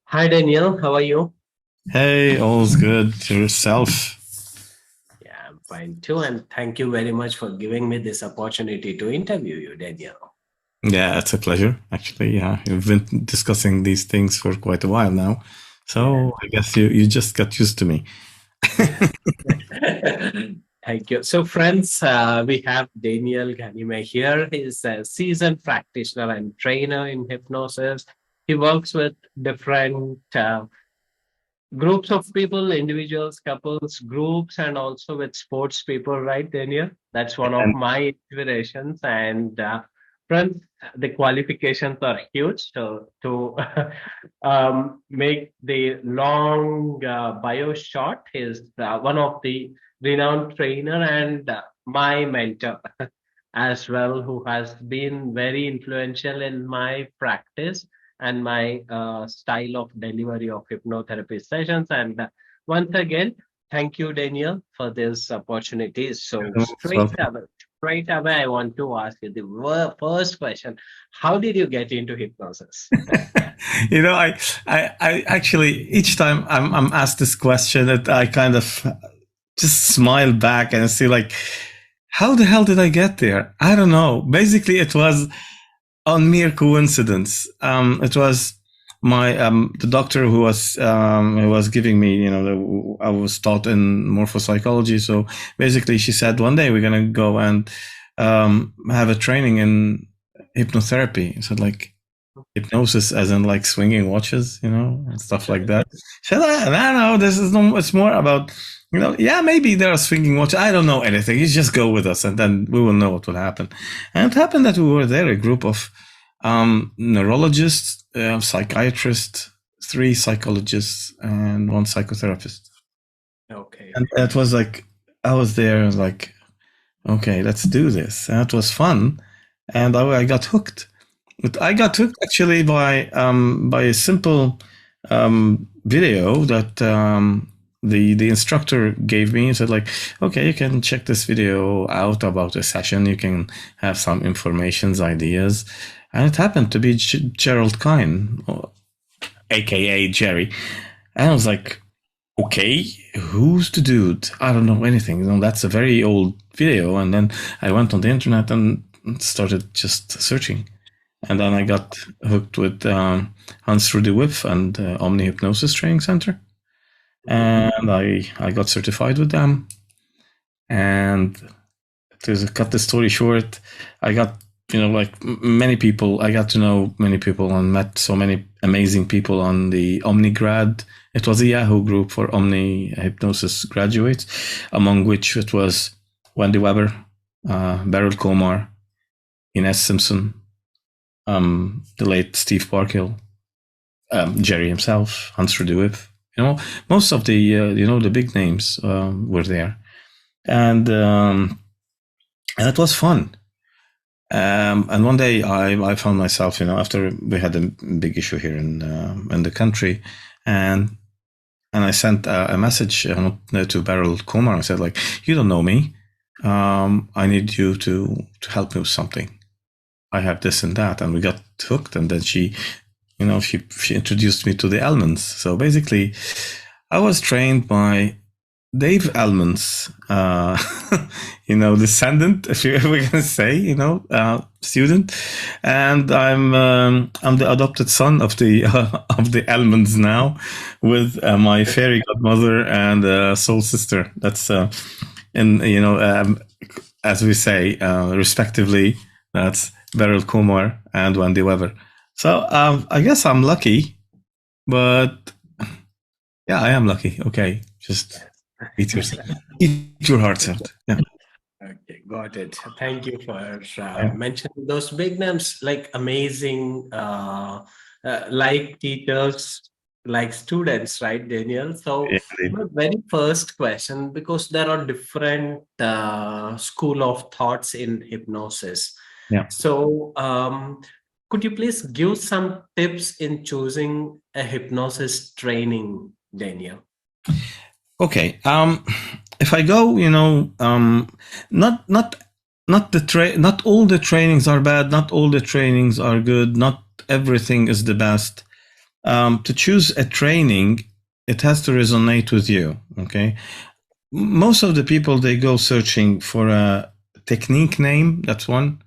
Hi Daniel, how are you? Hey, all's good. Yourself? Yeah, I'm fine too, and thank you very much for giving me this opportunity to interview you, Daniel. Yeah, it's a pleasure, actually. Yeah, we've been discussing these things for quite a while now. Yeah. So I guess you just got used to me. Thank you. So, friends, we have Daniel Ghanime here. He's a seasoned practitioner and trainer in hypnosis. He works with different groups of people, individuals, couples, groups, and also with sports people, right, Daniel? That's one of And my inspirations. And friends, the qualifications are huge. So to make the long bio short, is one of the renowned trainer and my mentor as well, who has been very influential in my practice and my style of delivery of hypnotherapy sessions. And once again, thank you, Daniel, for this opportunity. So you're most welcome. straight away, I want to ask you the first question: how did you get into hypnosis? I actually each time I'm asked this question, that I kind of just smile back and see like, how the hell did I get there? I don't know. Basically, it was on mere coincidence. It was my the doctor who was giving me, I was taught in morphopsychology. So basically, she said one day we're gonna go and have a training in hypnotherapy. So like hypnosis, as in like swinging watches, and stuff like that. She said, I don't know. This is no. It's more about, yeah, maybe there are swinging watches. I don't know anything. You just go with us, and then we will know what will happen. And it happened that we were there, a group of neurologists, psychiatrists, three psychologists, and one psychotherapist. Okay. And it was like, I was there, I was like, okay, let's do this. And it was fun. And I got hooked. But I got hooked actually by a simple video that the instructor gave me. He said like, okay, you can check this video out about a session. You can have some informations, ideas. And it happened to be Gerald Kine, aka Jerry. And I was like, okay, who's the dude? I don't know anything. That's a very old video. And then I went on the internet and started just searching. And then I got hooked with Hans Rudy Whiff and Omni Hypnosis Training Center. Mhm. And I got certified with them. And to cut the story short, I got, like many people, I got to know many people and met so many amazing people on the Omni Grad. It was a Yahoo group for Omni Hypnosis graduates, among which it was Wendy Weber, Beryl Komar, Ines Simpson, the late Steve Parkhill, Jerry himself, Hans Rudewipp. Most of the big names were there, and it was fun. And one day I found myself, after we had a big issue here in the country, and I sent a message to Beryl Kumar. I said like, you don't know me. I need you to help me with something. I have this and that, and we got hooked. And then she introduced me to the Elmans. So basically, I was trained by Dave Elmans, descendant, if you're ever gonna say, student, and I'm the adopted son of the of the Elmans now, with my fairy godmother and soul sister. That's and as we say, respectively, that's Beryl Kumar and Wendy Weber. So I guess I'm lucky, but yeah, I am lucky. Okay, just eat your eat your hearts out. Yeah. Okay, got it. Thank you for Yeah. mentioning those big names, like amazing, like teachers, like students, right, Daniel? So, Indeed. my very first question, because there are different school of thoughts in hypnosis. Yeah. So, could you please give some tips in choosing a hypnosis training, Daniel? Okay. If I go, not not all the trainings are bad. Not all the trainings are good. Not everything is the best. to choose a training, it has to resonate with you. Okay, most of the people, they go searching for a technique name. That's one,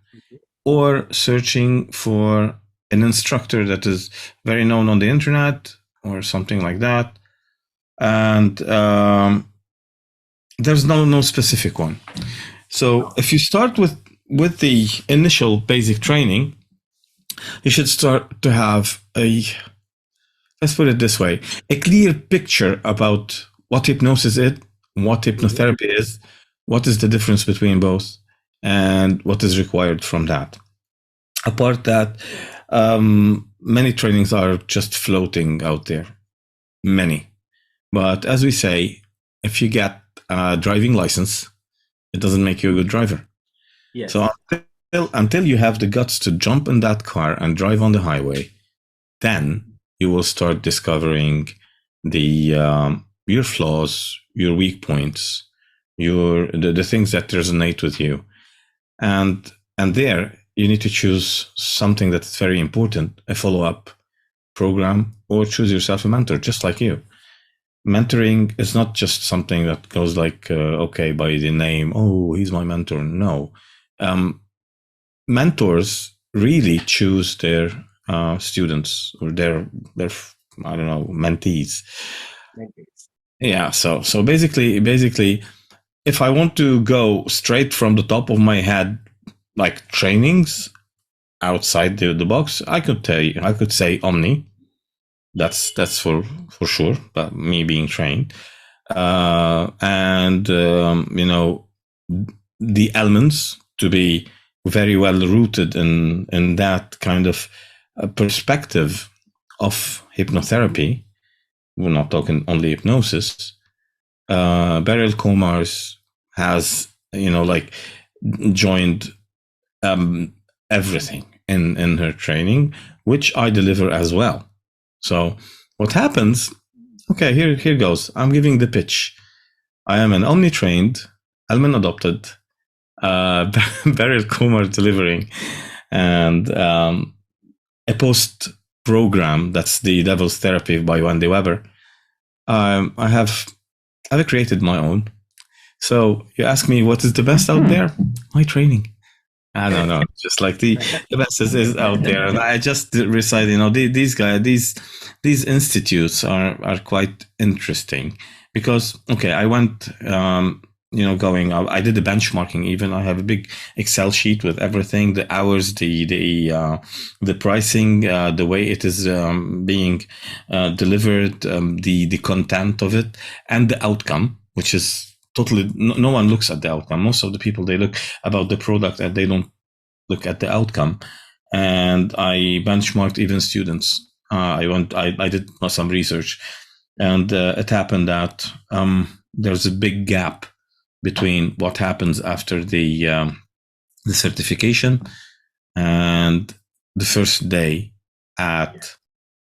or searching for an instructor that is very known on the internet or something like that. And there's no specific one. So if you start with the initial basic training, you should start to have a, let's put it this way, a clear picture about what hypnosis is, what Mhm. hypnotherapy is, what is the difference between both, and what is required from that. Apart that, many trainings are just floating out there, many. But as we say, if you get a driving license, it doesn't make you a good driver. So Yes. until you have the guts to jump in that car and drive on the highway, then you will start discovering the your flaws, your weak points, the things that resonate with you, and there you need to choose something that's very important: a follow-up program, or choose yourself a mentor, just like you. Mentoring is not just something that goes like, okay, by the name, oh, he's my mentor. No, um, mentors really choose their students, or their I don't know, mentees. Like this. Yeah. So basically, if I want to go straight from the top of my head, like trainings outside the box, I could tell you, I could say Omni. That's for sure. But me being trained, and the elements to be very well rooted in that kind of perspective of hypnotherapy. We're not talking only hypnosis. Beryl Komars has, like, joined um, everything in her training, which I deliver as well. So what happens? Okay, here goes. I'm giving the pitch. I am an Omni trained, Elman adopted, Beryl Kumar delivering, and a post program that's the Devil's Therapy by Wendy Weber. I've created my own. So you ask me what is the best out there? My training. I don't know. Just like the best is out there, and I just recite. These guys, these institutes are quite interesting because, okay, I went, going. I did the benchmarking. Even I have a big Excel sheet with everything, the hours, the pricing, the way it is being delivered, the content of it, and the outcome, which is totally, no one looks at the outcome. Most of the people, they look about the product and they don't look at the outcome. And I benchmarked even students. I did some research, and it happened that there's a big gap between what happens after the certification and the first day at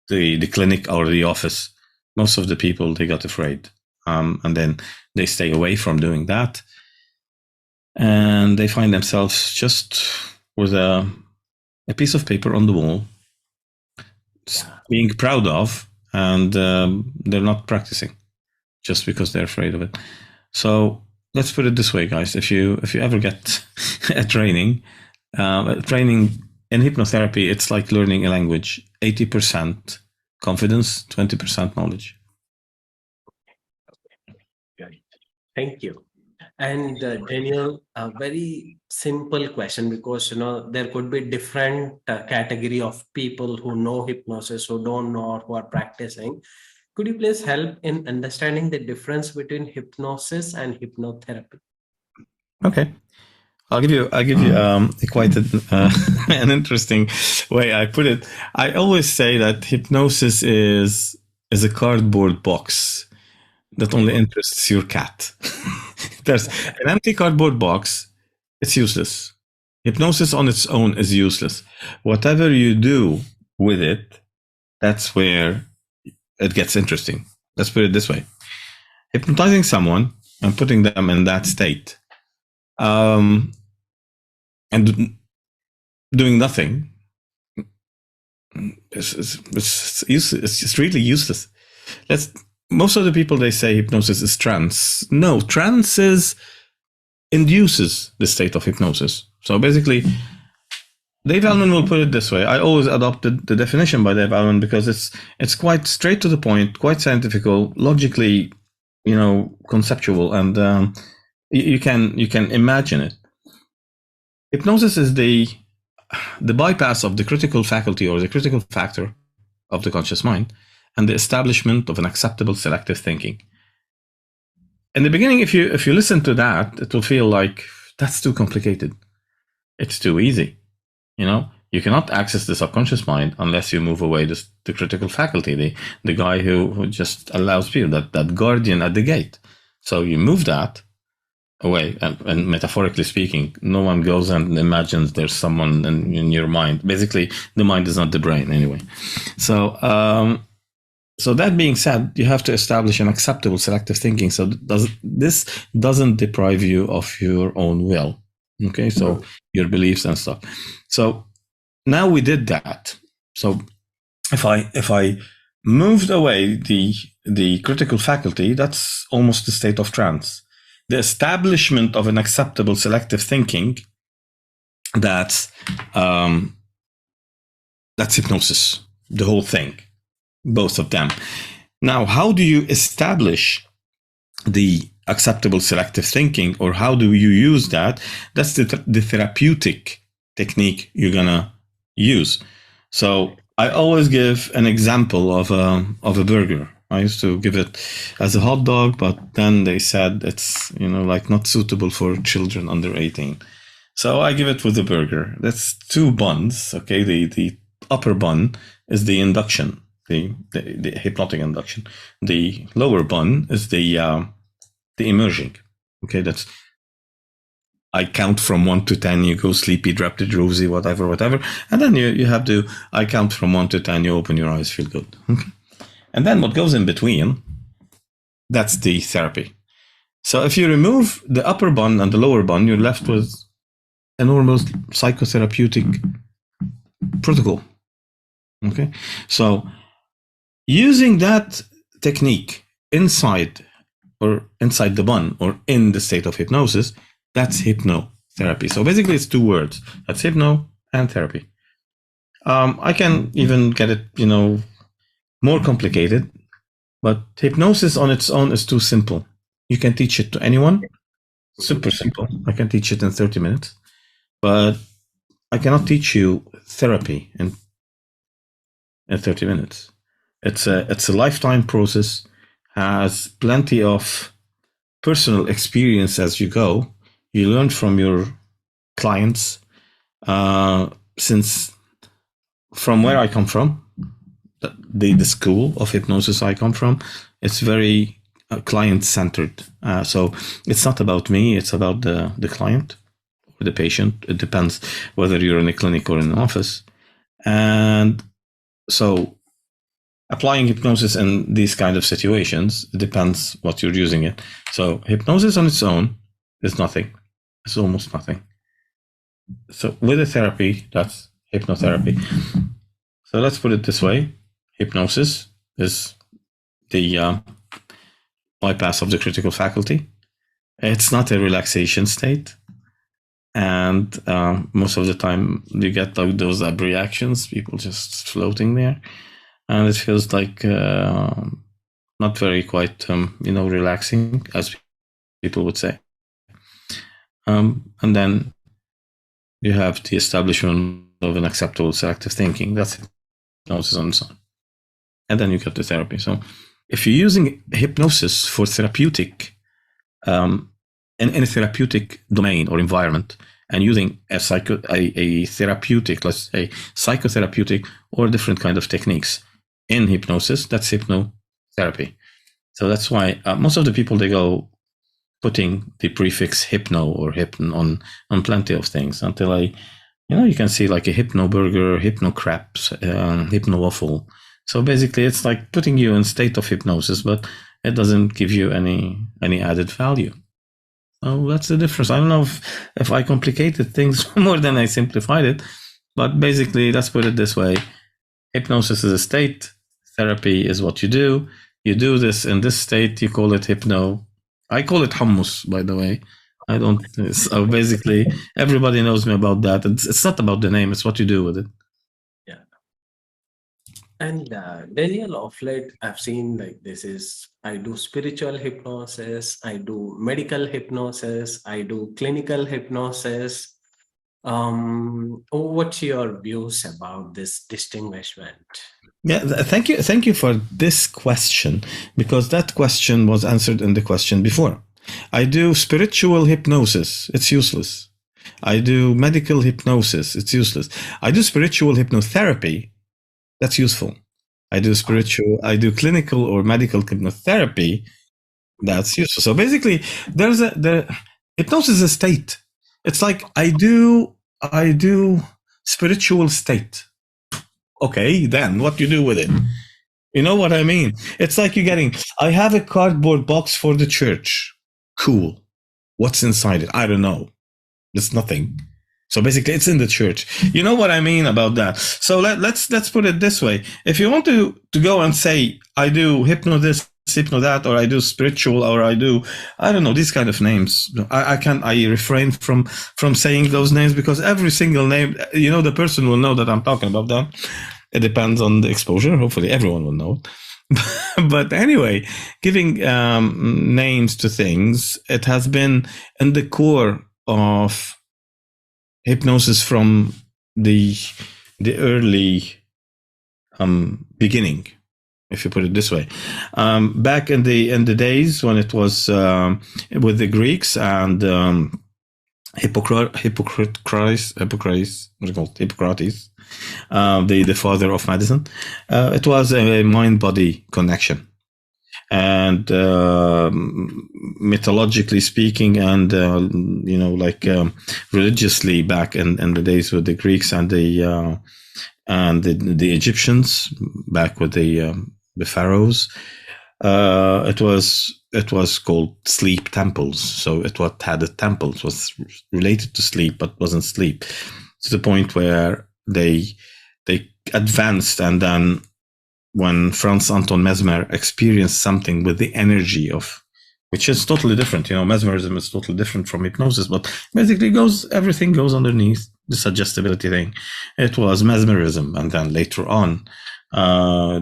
the clinic or the office. Most of the people, they got afraid, and then they stay away from doing that, and they find themselves just with a piece of paper on the wall, Yeah. being proud of, and they're not practicing just because they're afraid of it. So let's put it this way, guys: if you ever get a training in hypnotherapy, it's like learning a language: 80% confidence, 20% knowledge. Good. Thank you. And Daniel, a very simple question, because there could be different category of people who know hypnosis, who don't know, or who are practicing. Could you please help in understanding the difference between hypnosis and hypnotherapy? Okay, I'll give you quite an interesting way I put it. I always say that hypnosis is a cardboard box that only Mhm. interests your cat. There's an empty cardboard box, it's useless. Hypnosis on its own is useless. Whatever you do with it, that's where it gets interesting. Let's put it this way: hypnotizing someone and putting them in that state, um, and doing nothing, it's useless. It's just really useless. Most of the people, they say hypnosis is trance. No, trance induces the state of hypnosis. So basically, Dave Allman will put it this way. I always adopted the definition by Dave Allman because it's quite straight to the point, quite scientific, logically, conceptual, and you can imagine it. Hypnosis is the bypass of the critical faculty or the critical factor of the conscious mind and the establishment of an acceptable selective thinking. In the beginning, if you listen to that, it will feel like that's too complicated. It's too easy. You cannot access the subconscious mind unless you move away the critical faculty, the guy who just allows people, that guardian at the gate. So you move that away, and metaphorically speaking, no one goes and imagines there's someone in your mind. Basically, the mind is not the brain anyway. So that being said, you have to establish an acceptable selective thinking. So this doesn't deprive you of your own will. Okay, so your beliefs and stuff. So now we did that. So if I moved away the critical faculty, that's almost the state of trance. The establishment of an acceptable selective thinking, that's hypnosis, the whole thing, both of them. Now, how do you establish the acceptable selective thinking, or how do you use that? That's the therapeutic technique you're gonna use. So I always give an example of a burger. I used to give it as a hot dog, but then they said it's like not suitable for children under 18. So I give it with a burger. That's two buns. Okay, the upper bun is the induction, the hypnotic induction. The lower bun is the immersion. Okay, that's I count from 1 to 10. You go sleepy, drop it, rosy, whatever, and then you have to. I count from 1 to 10. You open your eyes, feel good. Okay. And then what goes in between, that's the therapy. So if you remove the upper bun and the lower bun, you're left with a normal psychotherapeutic protocol. Okay. So using that technique inside the bun or in the state of hypnosis, that's hypnotherapy. So basically it's two words. That's hypno and therapy. I can even get it, more complicated, but hypnosis on its own is too simple. You can teach it to anyone. Super simple. I can teach it in 30 minutes, but I cannot teach you therapy in 30 minutes. It's a lifetime process, has plenty of personal experience as you go. You learn from your clients. Since from where I come from, the school of hypnosis I come from, it's very client-centered. So it's not about me, it's about the client or the patient. It depends whether you're in a clinic or in an office. And so applying hypnosis in these kind of situations, it depends what you're using it. So hypnosis on its own is nothing. It's almost nothing. So with a therapy, that's hypnotherapy. So let's put it this way. Hypnosis is the bypass of the critical faculty. It's not a relaxation state. And most of the time you get like those reactions, people just floating there. And it feels like not very quite, relaxing, as people would say. And then you have the establishment of an acceptable selective thinking. That's hypnosis on its own. And then you get the therapy. So if you're using hypnosis for therapeutic, in a therapeutic domain or environment, and using a therapeutic, let's say psychotherapeutic or different kind of techniques in hypnosis, that's hypnotherapy. So that's why most of the people, they go putting the prefix hypno or hypn on plenty of things until you can see like a hypno burger, hypno crepes, hypno waffle. So basically it's like putting you in state of hypnosis, but it doesn't give you any added value. So that's the difference. I don't know if I complicated things more than I simplified it, but basically let's put it this way. Hypnosis is a state. Therapy is what you do. You do this in this state. You call it hypno. I call it hummus, by the way. I don't. So basically, everybody knows me about that. It's not about the name. It's what you do with it. Yeah. And Daniel, of late, I've seen like I do spiritual hypnosis, I do medical hypnosis, I do clinical hypnosis. What's your views about this distinguishment? Yeah, thank you for this question, because that question was answered in the question before. I do spiritual hypnosis. It's useless. I do medical hypnosis. It's useless. I do spiritual hypnotherapy. That's useful. I do clinical or medical hypnotherapy. That's useful. So basically, the hypnosis is a state. It's like I do spiritual state. Okay, then what you do with it? You know what I mean? It's like you're getting, I have a cardboard box for the church. Cool. What's inside it? I don't know. There's nothing. So basically, it's in the church. You know what I mean about that? So let's put it this way. If you want to go and say, I do hypno this, hypno that, or I do spiritual, or I do, I don't know, these kind of names. I refrain from saying those names, because every single name, the person will know that I'm talking about them. It depends on the exposure. Hopefully everyone will know it. But anyway, giving names to things, it has been in the core of hypnosis from the early beginning, if you put it this way. Back in the days when it was with the Greeks and Hippocrates, the father of medicine. It was a mind-body connection, and mythologically speaking, and religiously, back in the days with the Greeks and the Egyptians, back with the pharaohs, it was called sleep temples. So it had a temple. It was related to sleep, but wasn't sleep, to the point where they advanced. And then when Franz Anton Mesmer experienced something with the energy of, which is totally different, mesmerism is totally different from hypnosis, but basically everything goes underneath the suggestibility thing. It was mesmerism, and then later on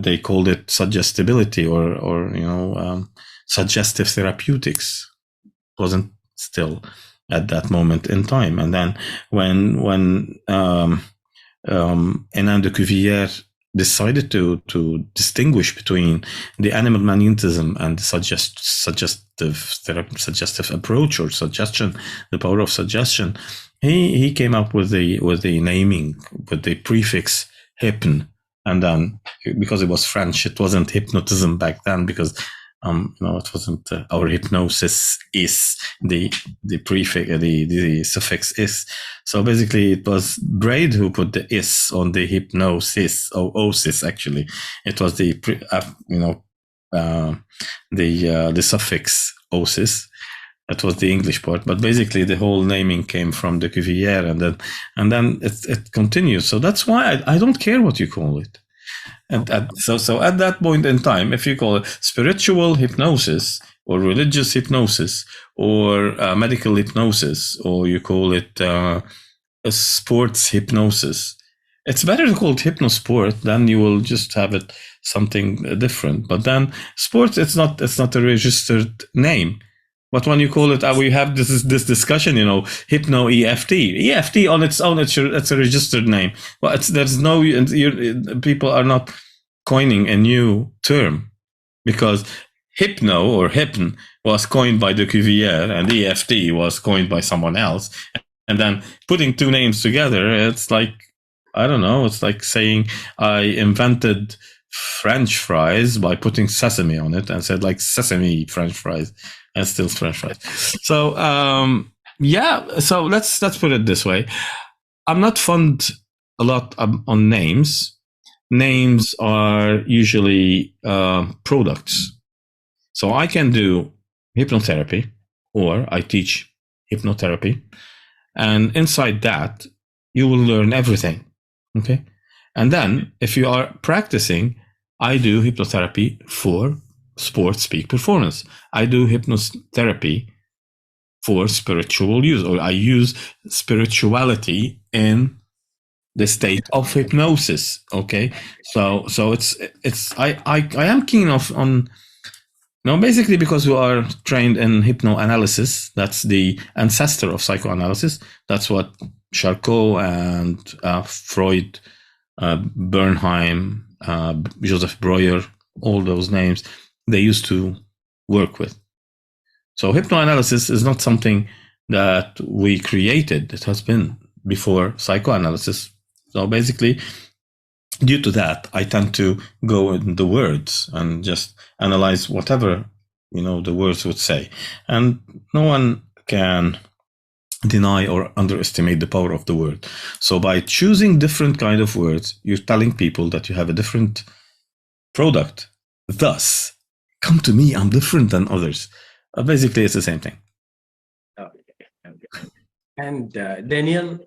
they called it suggestibility, or suggestive therapeutics. It wasn't still at that moment in time. And then when Hénin de Cuvier decided to distinguish between the animal magnetism and the suggestive approach, or suggestion, the power of suggestion, he came up with the naming, with the prefix hypn. And then, because it was French, it wasn't hypnotism back then, because it wasn't our hypnosis is the prefix, the suffix is. So basically, it was Braid who put the is on the hypnosis, or osis. Actually, it was the suffix osis. That was the English part, but basically the whole naming came from de Cuvier, and then it continues. So that's why I don't care what you call it. And so at that point in time, if you call it spiritual hypnosis, or religious hypnosis, or medical hypnosis, or you call it a sports hypnosis, it's better to call it hypnosport. Then you will just have it something different. But then sports, it's not a registered name. But when you call it, we have this discussion, hypno EFT on its own, it's a registered name. Well, there's no, people are not coining a new term, because hypno or hypn was coined by de Cuvier, and EFT was coined by someone else. And then putting two names together, it's like, I don't know, it's like saying I invented French fries by putting sesame on it, and said like sesame French fries, and still French fries. So so let's put it this way. I'm not fond a lot on names. Names are usually products. So I can do hypnotherapy, or I teach hypnotherapy, and inside that you will learn everything. Okay. And then if you are practicing, I do hypnotherapy for sports peak performance. I do hypnotherapy for spiritual use, or I use spirituality in the state of hypnosis. Okay, so it's I am keen on no, basically because we are trained in hypnoanalysis. That's the ancestor of psychoanalysis. That's what Charcot and Freud, Bernheim, Joseph Breuer, all those names, they used to work with. So hypnoanalysis is not something that we created. It has been before psychoanalysis. So basically, due to that, I tend to go in the words and just analyze whatever, the words would say. And no one can deny or underestimate the power of the word. So by choosing different kind of words, you're telling people that you have a different product. Thus, come to me, I'm different than others. Basically, it's the same thing. Okay, okay. And Daniel,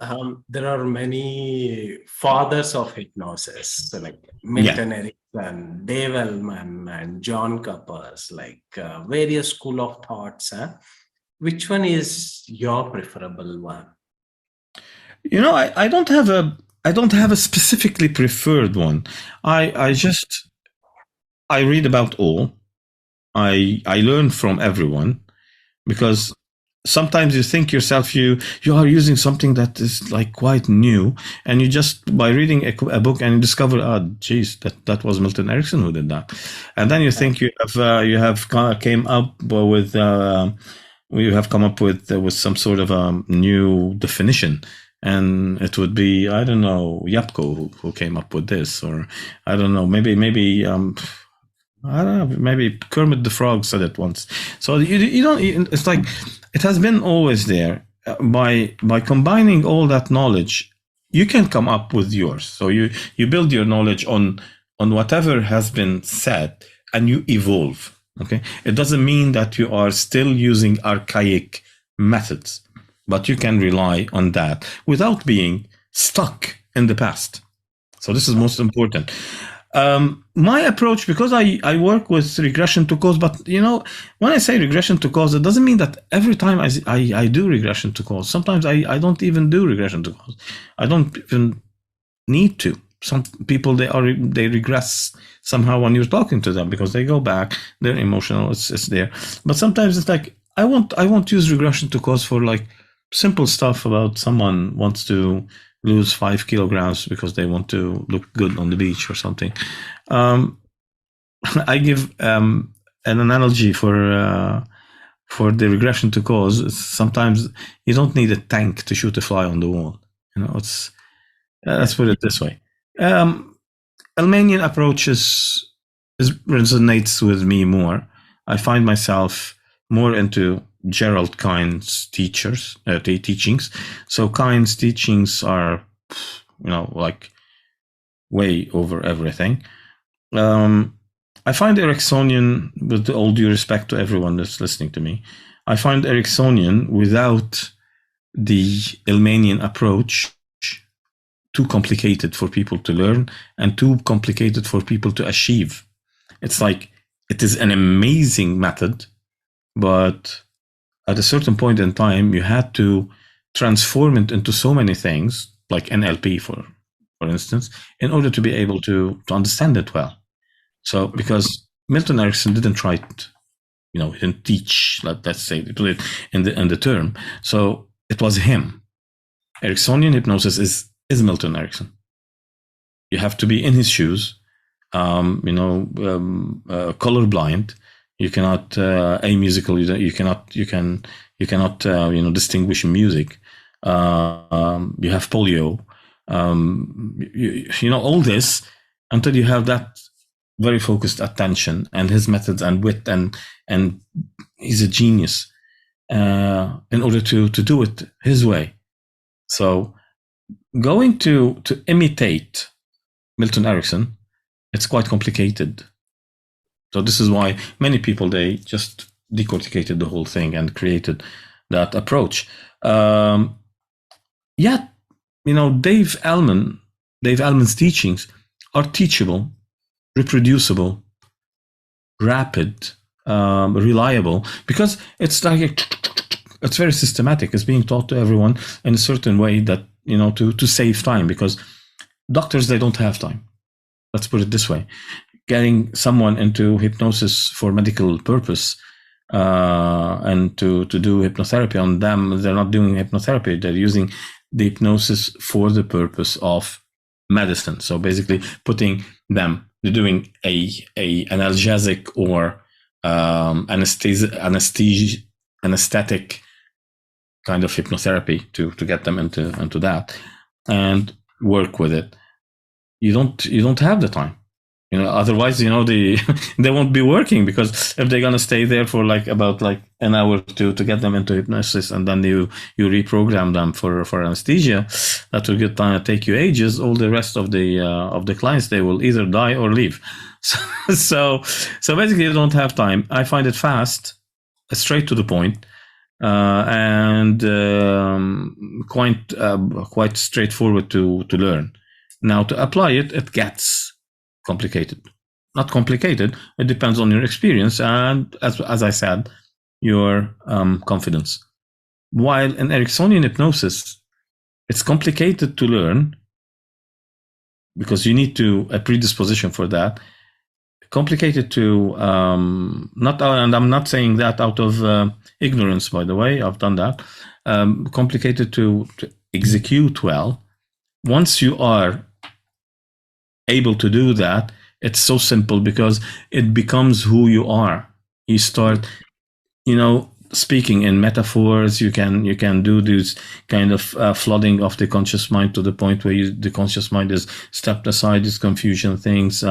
there are many fathers of hypnosis, so like Milton Erickson, Dave Ellman, and John Kappers, like various school of thoughts. Which one is your preferable one? I don't have a specifically preferred one. I read about all. I learn from everyone, because sometimes you think yourself you are using something that is like quite new, and you just by reading a book and you discover, geez, that was Milton Erickson who did that, and then you think you have came up with you have come up with some sort of a new definition, and it would be, I don't know, Yapko who came up with this, or I don't know, maybe I don't know, maybe Kermit the Frog said it once. So you don't. It's like it has been always there. By combining all that knowledge, you can come up with yours. So you build your knowledge on whatever has been said, and you evolve. Okay, it doesn't mean that you are still using archaic methods, but you can rely on that without being stuck in the past. So this is most important. My approach, because I work with regression to cause, but when I say regression to cause, it doesn't mean that every time I do regression to cause. Sometimes I don't even do regression to cause. I don't even need to. Some people, they regress somehow when you're talking to them, because they go back, they're emotional, it's there. But sometimes it's like I won't use regression to cause for like simple stuff about someone wants to lose 5 kilograms because they want to look good on the beach or something. I give an analogy for the regression to cause. Sometimes you don't need a tank to shoot a fly on the wall. It's let's put it this way. Almanian approach resonates with me more. I find myself more into Gerald Kine's teachings. So Kine's teachings are, like way over everything. I find Ericksonian, with all due respect to everyone that's listening to me, I find Ericksonian without the Almanian approach too complicated for people to learn and too complicated for people to achieve. It's like, it is an amazing method, but at a certain point in time, you had to transform it into so many things, like NLP, for instance, in order to be able to understand it well. So, because Milton Erickson didn't write, he didn't teach, let's say, put it in the term. So it was him. Ericksonian hypnosis is Milton Erickson. You have to be in his shoes, colorblind. You cannot amusical. You cannot distinguish music. You have polio. All this until you have that very focused attention, and his methods and wit, and he's a genius in order to do it his way. So going to imitate Milton Erickson, it's quite complicated. So this is why many people, they just decorticated the whole thing and created that approach. Dave Ellman Dave Allman's teachings are teachable, reproducible, rapid, reliable, because it's like it's very systematic. It's being taught to everyone in a certain way that, to save time, because doctors, they don't have time. Let's put it this way. Getting someone into hypnosis for medical purpose and to do hypnotherapy on them, they're not doing hypnotherapy. They're using the hypnosis for the purpose of medicine. So basically they're doing a analgesic or anesthetic kind of hypnotherapy to get them into that and work with it. You don't have the time. Otherwise, they won't be working, because if they're gonna stay there for about an hour to get them into hypnosis, and then you reprogram them for anesthesia, that will take you ages. All the rest of the clients, they will either die or leave. So basically, you don't have time. I find it fast, straight to the point, and quite straightforward to learn. Now, to apply it, it gets complicated. Not complicated. It depends on your experience and, as I said, your confidence. While in Ericksonian hypnosis, it's complicated to learn because you need a predisposition for that. Complicated to and I'm not saying that out of ignorance, by the way. I've done that. Complicated to execute well. Once you are able to do that, it's so simple, because it becomes who you are. You start, speaking in metaphors. You can do this kind of flooding of the conscious mind to the point where the conscious mind is stepped aside, these confusion things,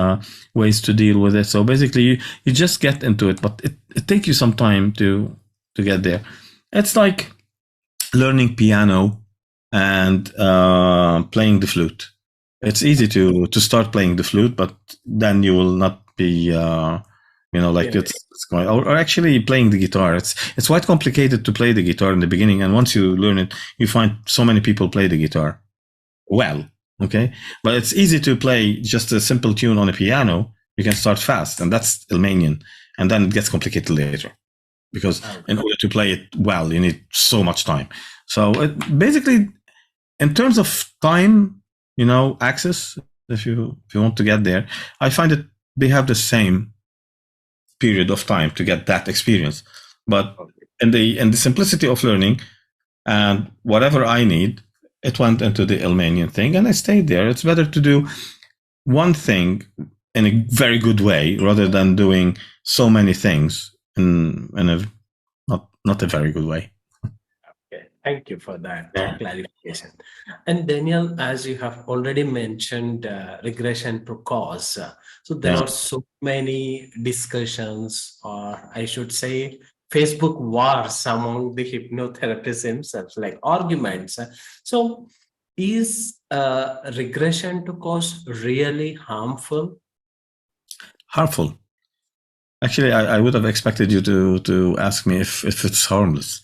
ways to deal with it. So basically, you just get into it, but it takes you some time to get there. It's like learning piano and playing the flute. It's easy to start playing the flute, but then you will not be, it's going, or actually playing the guitar. It's quite complicated to play the guitar in the beginning, and once you learn it, you find so many people play the guitar well. Okay, but it's easy to play just a simple tune on a piano. You can start fast, and that's Elmanian, and then it gets complicated later, because in order to play it well, you need so much time. So basically, in terms of time, access, if you want to get there, I find that they have the same period of time to get that experience. But in the simplicity of learning and whatever I need, it went into the Elmanian thing, and I stayed there. It's better to do one thing in a very good way rather than doing so many things in a not a very good way. Thank you for that clarification. And Daniel, as you have already mentioned, regression to cause. So there are so many discussions, or I should say, Facebook wars among the hypnotherapists themselves, like arguments. So is regression to cause really harmful? Harmful. Actually, I would have expected you to ask me if it's harmless.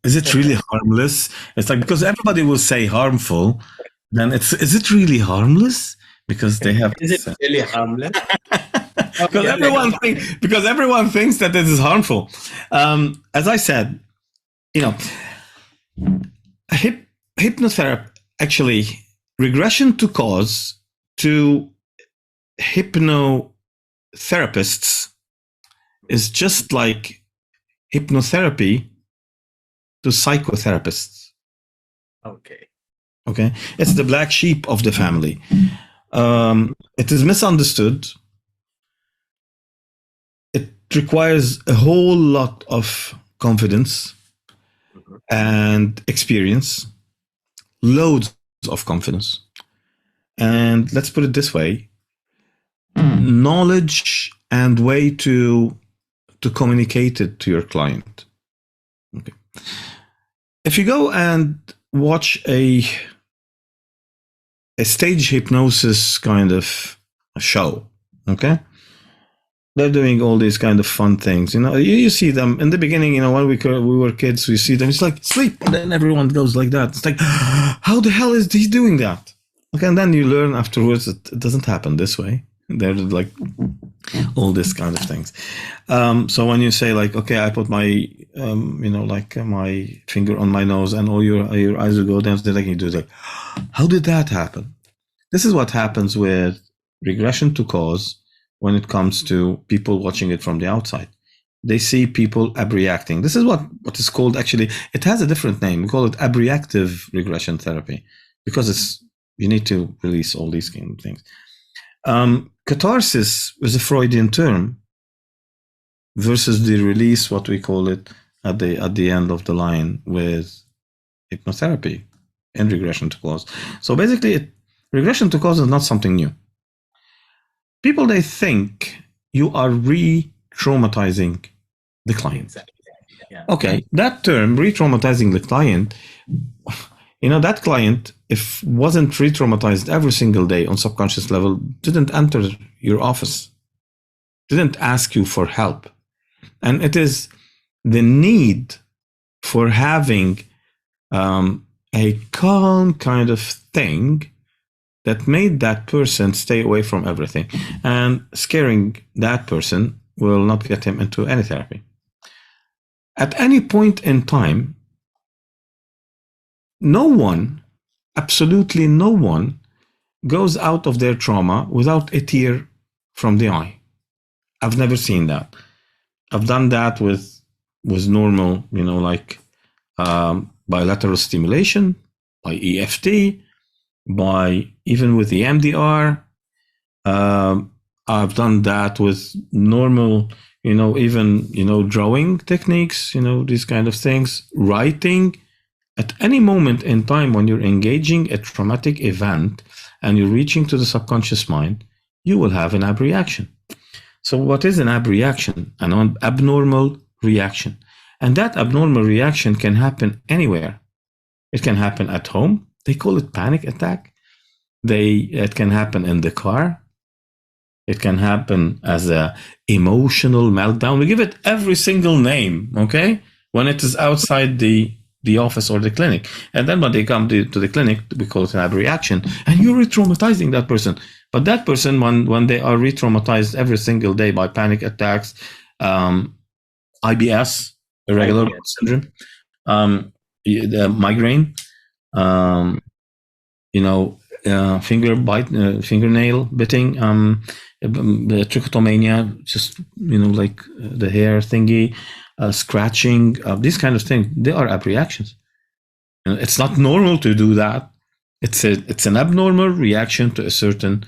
Is it really harmless? It's like, because everybody will say harmful, then is it really harmless? Because they have. Is it really harmless? because everyone thinks that this is harmful. As I said, hypnotherapy, actually, regression to cause to hypnotherapists is just like hypnotherapy to psychotherapists. Okay. It's the black sheep of the family. It is misunderstood. It requires a whole lot of confidence and experience, loads of confidence. And let's put it this way, knowledge and way to communicate it to your client. Okay. If you go and watch a stage hypnosis kind of show, okay, they're doing all these kind of fun things. You see them in the beginning. When we were kids, we see them. It's like sleep, and then everyone goes like that. It's like, how the hell is he doing that? Okay, and then you learn afterwards that it doesn't happen this way. There's like all this kind of things. So when you say like, okay, I put my, my finger on my nose and all your eyes will go down, then you do like, how did that happen? This is what happens with regression to cause when it comes to people watching it from the outside. They see people abreacting. This is what is called, actually, it has a different name. We call it abreactive regression therapy because you need to release all these kind of things. Catharsis is a Freudian term versus the release, what we call it at the end of the line with hypnotherapy and regression to cause. So basically, regression to cause is not something new. People, they think you are re-traumatizing the client. Yeah. Okay, that term, re-traumatizing the client, that client, if wasn't re-traumatized every single day on subconscious level, didn't enter your office, didn't ask you for help. And it is the need for having a calm kind of thing that made that person stay away from everything. And scaring that person will not get him into any therapy. At any point in time, no one, absolutely no one, goes out of their trauma without a tear from the eye. I've never seen that. I've done that with normal, bilateral stimulation, by EFT, by even with the MDR. I've done that with normal, drawing techniques, these kind of things, writing. At any moment in time when you're engaging a traumatic event and you're reaching to the subconscious mind, you will have an abreaction. So what is an abreaction? An abnormal reaction. And that abnormal reaction can happen anywhere. It can happen at home. They call it panic attack. It can happen in the car. It can happen as a emotional meltdown. We give it every single name, okay? When it is outside the office or the clinic. And then when they come to the clinic, we call it an abreaction. And you're re-traumatizing that person. But that person, when they are re-traumatized every single day by panic attacks, IBS, irregular bowel syndrome, the migraine, fingernail bitting, trichotillomania, just like the hair thingy, scratching, these kind of things, they are abreactions. It's not normal to do that. It's an abnormal reaction to a certain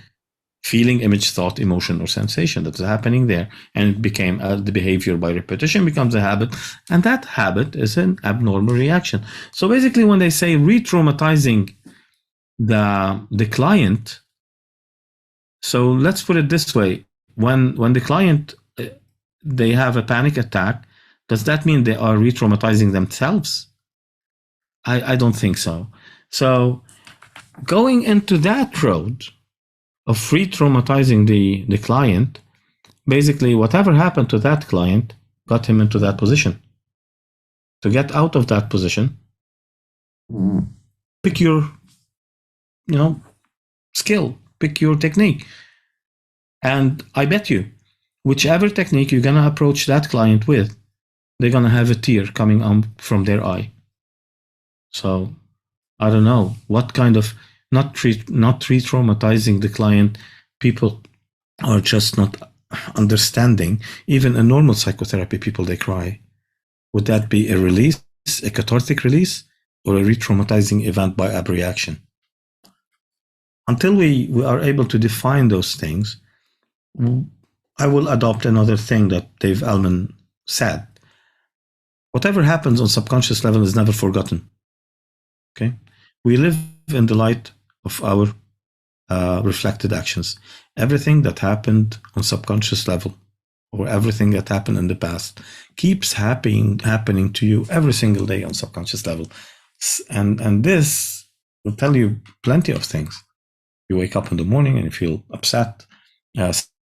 feeling, image, thought, emotion, or sensation that is happening there, and it became the behavior by repetition becomes a habit, and that habit is an abnormal reaction. So basically, when they say re-traumatizing the client, so let's put it this way: when the client they have a panic attack, does that mean they are re-traumatizing themselves? I don't think so. So going into that road of re-traumatizing the client, basically whatever happened to that client got him into that position. To get out of that position, pick your skill, pick your technique. And I bet you, whichever technique you're gonna approach that client with, they're gonna have a tear coming out from their eye. So I don't know what kind of not re-traumatizing the client. People are just not understanding. Even in normal psychotherapy, people, they cry. Would that be a release, a cathartic release, or a re-traumatizing event by abreaction? Until we are able to define those things, I will adopt another thing that Dave Allman said. Whatever happens on subconscious level is never forgotten. Okay, we live in the light of our reflected actions. Everything that happened on subconscious level, or everything that happened in the past, keeps happening to you every single day on subconscious level, and this will tell you plenty of things. You wake up in the morning and you feel upset.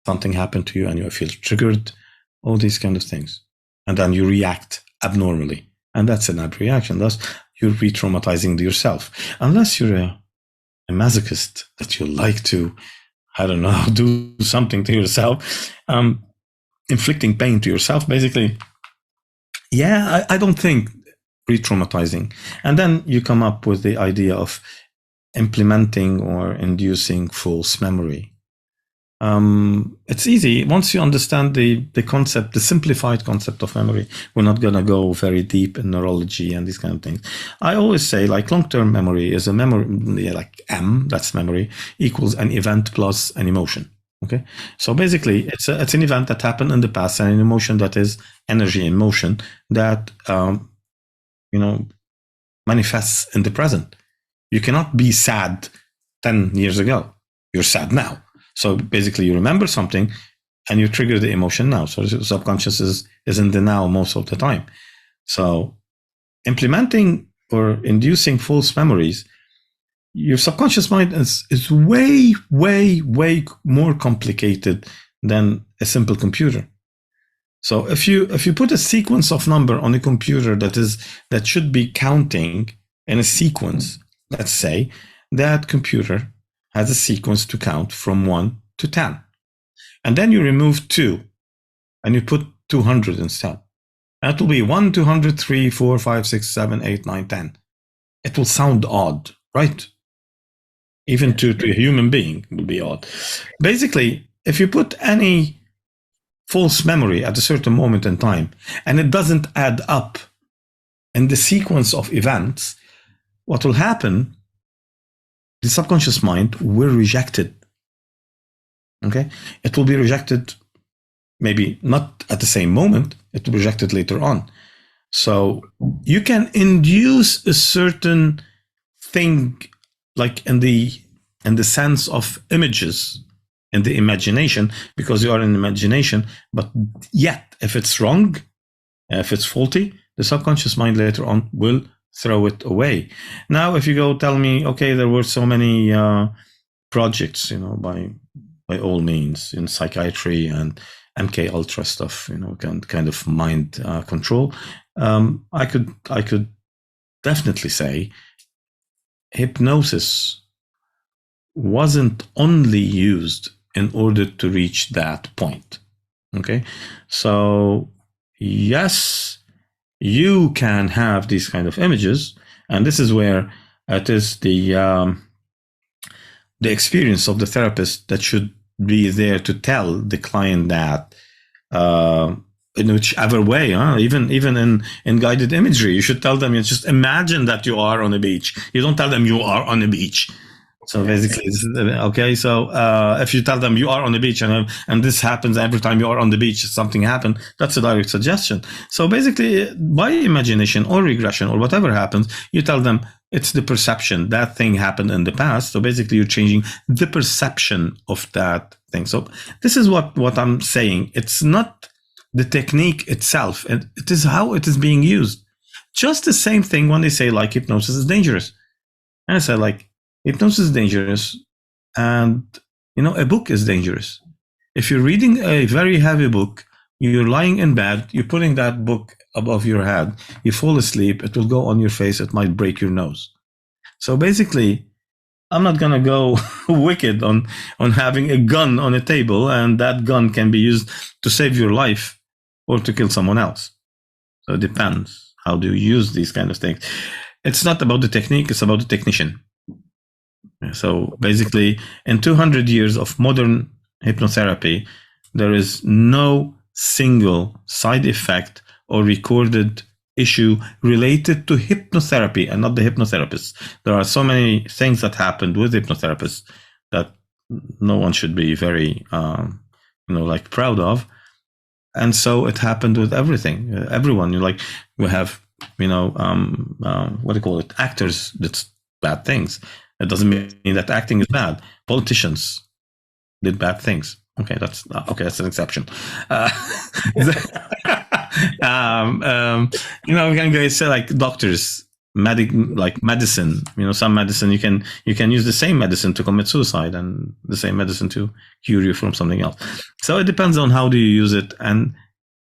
Something happened to you and you feel triggered. All these kind of things, and then you react abnormally, and that's an abreaction. Thus, you're re-traumatizing yourself. Unless you're a masochist, that you like to, I don't know, do something to yourself, inflicting pain to yourself, basically. Yeah, I don't think re-traumatizing. And then you come up with the idea of implementing or inducing false memory. It's easy once you understand the concept, the simplified concept of memory. We're not going to go very deep in neurology and these kind of things. I always say, like, long-term memory is a memory, like M, that's memory, equals an event plus an emotion. Okay, so basically it's an event that happened in the past and an emotion that is energy in motion that manifests in the present. You cannot be sad 10 years ago. You're sad now. So basically you remember something and you trigger the emotion now. So the subconscious is in the now most of the time. So implementing or inducing false memories, your subconscious mind is way, way, way more complicated than a simple computer. So if you put a sequence of number on a computer that should be counting in a sequence, let's say that computer has a sequence to count from 1 to 10. And then you remove 2 and you put 200 instead. That will be 1, 200, 3, 4, 5, 6, 7, 8, 9, 10. It will sound odd, right? Even to a human being will be odd. Basically, if you put any false memory at a certain moment in time and it doesn't add up in the sequence of events, what will happen, the subconscious mind will reject it. Okay? It will be rejected, maybe not at the same moment, it will be rejected later on. So you can induce a certain thing, like in the sense of images, in the imagination, because you are in imagination, but yet if it's wrong, if it's faulty, the subconscious mind later on will throw it away. Now, if you go tell me, okay, there were so many projects, by all means in psychiatry and MK Ultra stuff, kind of mind control. I could definitely say hypnosis wasn't only used in order to reach that point. Okay, so yes, you can have these kind of images, and this is where it is the experience of the therapist that should be there to tell the client that in whichever way, even in guided imagery, you should tell them, you just imagine that you are on a beach. You don't tell them you are on a beach. So basically, okay. So if you tell them you are on the beach and this happens every time you are on the beach, something happened, that's a direct suggestion. So basically, by imagination or regression or whatever happens, you tell them it's the perception, that thing happened in the past. So basically, you're changing the perception of that thing. So this is what I'm saying. It's not the technique itself, it is how it is being used. Just the same thing when they say, like, hypnosis is dangerous. And I say, like, hypnosis is dangerous, and a book is dangerous. If you're reading a very heavy book, you're lying in bed, you're putting that book above your head, you fall asleep, it will go on your face, it might break your nose. So basically, I'm not gonna go wicked on having a gun on a table, and that gun can be used to save your life or to kill someone else. So it depends. How do you use these kind of things? It's not about the technique, it's about the technician. So basically, in 200 years of modern hypnotherapy, there is no single side effect or recorded issue related to hypnotherapy and not the hypnotherapist. There are so many things that happened with hypnotherapists that no one should be very, proud of. And so it happened with everything. Everyone, we have, what do you call it? Actors did bad things. It doesn't mean that acting is bad. Politicians did bad things. Okay, that's an exception. We can go say, like, doctors, medicine. Some medicine you can use the same medicine to commit suicide and the same medicine to cure you from something else. So it depends on how do you use it and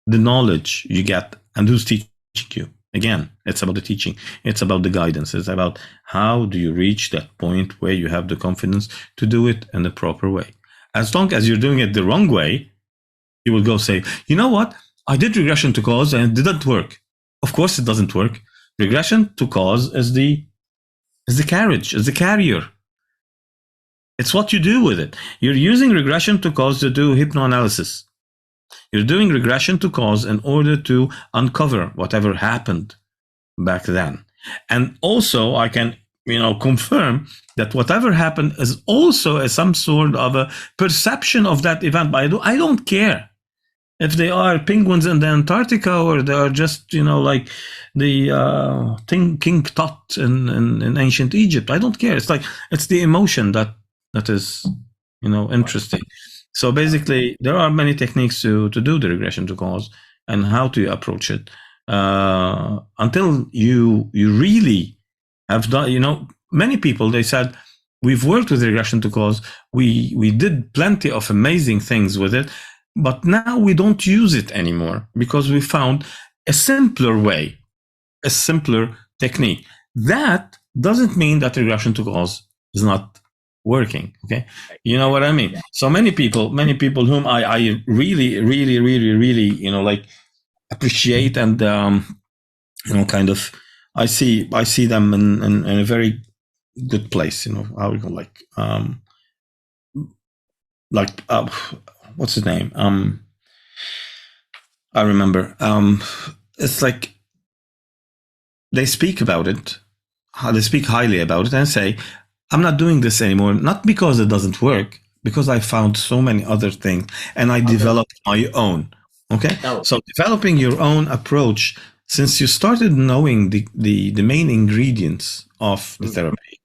the knowledge you get and who's teaching you. Again, it's about the teaching. It's about the guidance. It's about how do you reach that point where you have the confidence to do it in the proper way. As long as you're doing it the wrong way, you will go say, you know what? I did regression to cause and it didn't work. Of course it doesn't work. Regression to cause is the carriage, is the carrier. It's what you do with it. You're using regression to cause to do hypnoanalysis. You're doing regression to cause in order to uncover whatever happened back then. And also I can, confirm that whatever happened is also some sort of a perception of that event. But I don't care if they are penguins in the Antarctica or they are just, like the King Tut in ancient Egypt. I don't care. It's the emotion that is, interesting. So basically, there are many techniques to do the regression to cause and how to approach it. Until you really have done, many people, they said, we've worked with regression to cause. We did plenty of amazing things with it, but now we don't use it anymore because we found a simpler way, a simpler technique. That doesn't mean that regression to cause is not working. Okay, you know what I mean? So many people whom I really, really, really, really, like appreciate and kind of I see them in a very good place. How we go what's his name? I remember. It's like they speak about it. They speak highly about it and say, I'm not doing this anymore, not because it doesn't work, because I found so many other things and I developed my own. Okay. So developing your own approach, since you started knowing the main ingredients of the therapy,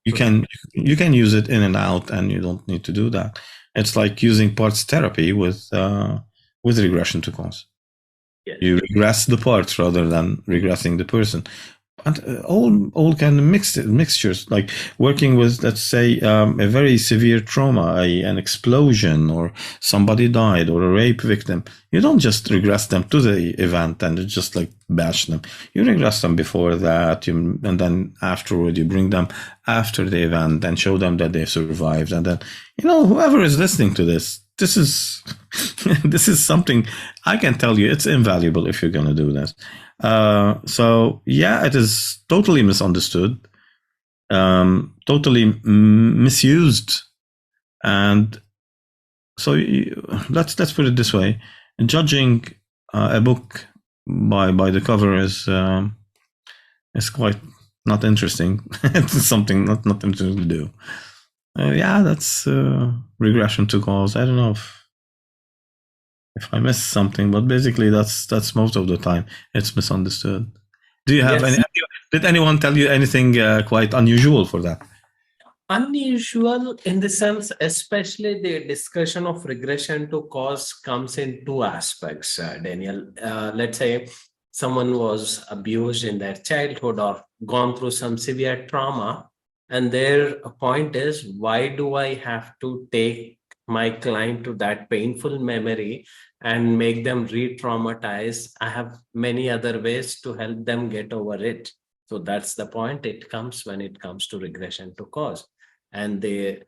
you can use it in and out and you don't need to do that. It's like using parts therapy with regression to cause. Yes. You regress the parts rather than regressing the person. And all kind of mixtures, like working with, let's say, a very severe trauma, an explosion, or somebody died, or a rape victim. You don't just regress them to the event and just like bash them. You regress them before that, and then afterward you bring them after the event and show them that they survived. And then, whoever is listening to this is this is something I can tell you, it's invaluable if you're going to do this. So yeah, it is totally misunderstood, totally misused, and so let's put it this way: judging a book by the cover is quite not interesting. It's something not interesting to do. Yeah, that's regression to cause. I don't know if I missed something, but basically that's most of the time it's misunderstood. Do you have did anyone tell you anything quite unusual for that? Unusual in the sense, especially the discussion of regression to cause comes in two aspects, Daniel. Let's say someone was abused in their childhood or gone through some severe trauma, and their point is, why do I have to take my client to that painful memory and make them re-traumatize? I have many other ways to help them get over it. So that's the point. It comes when it comes to regression to cause. And the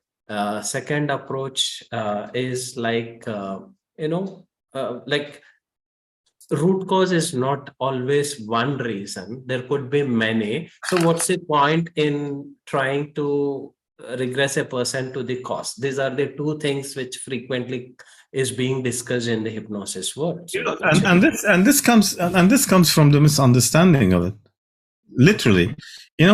second approach is like, like root cause is not always one reason. There could be many. So what's the point in trying to regress a person to the cause? These are the two things which frequently is being discussed in the hypnosis world. So and this comes from the misunderstanding of it. Literally,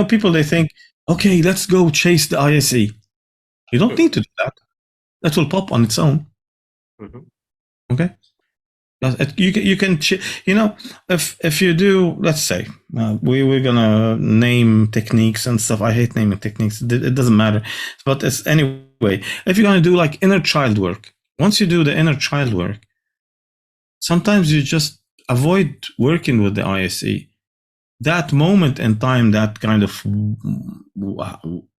people, they think, okay, let's go chase the ISE. You don't need to do that. That will pop on its own. Okay. You can, if you do, let's say, we're gonna name techniques and stuff. I hate naming techniques. It doesn't matter. But anyway, if you're gonna do like inner child work, once you do the inner child work, sometimes you just avoid working with the ISE. That moment in time, that kind of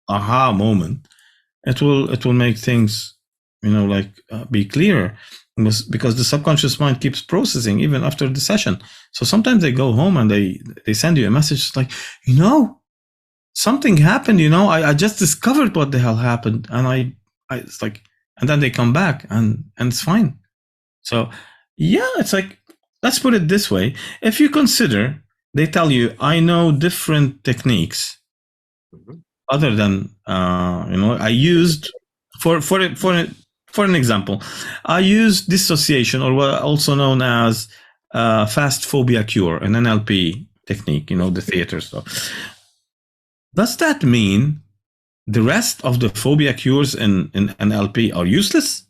aha moment, it will make things be clearer, because the subconscious mind keeps processing even after the session. So sometimes they go home and they send you a message like, something happened, I just discovered what the hell happened, and I it's like, and then they come back and it's fine. So yeah, it's like, let's put it this way: if you consider, they tell you, I know different techniques other than I used, for an example, I used dissociation, or what also known as fast phobia cure, an NLP technique, the theater stuff. Does that mean the rest of the phobia cures in NLP are useless?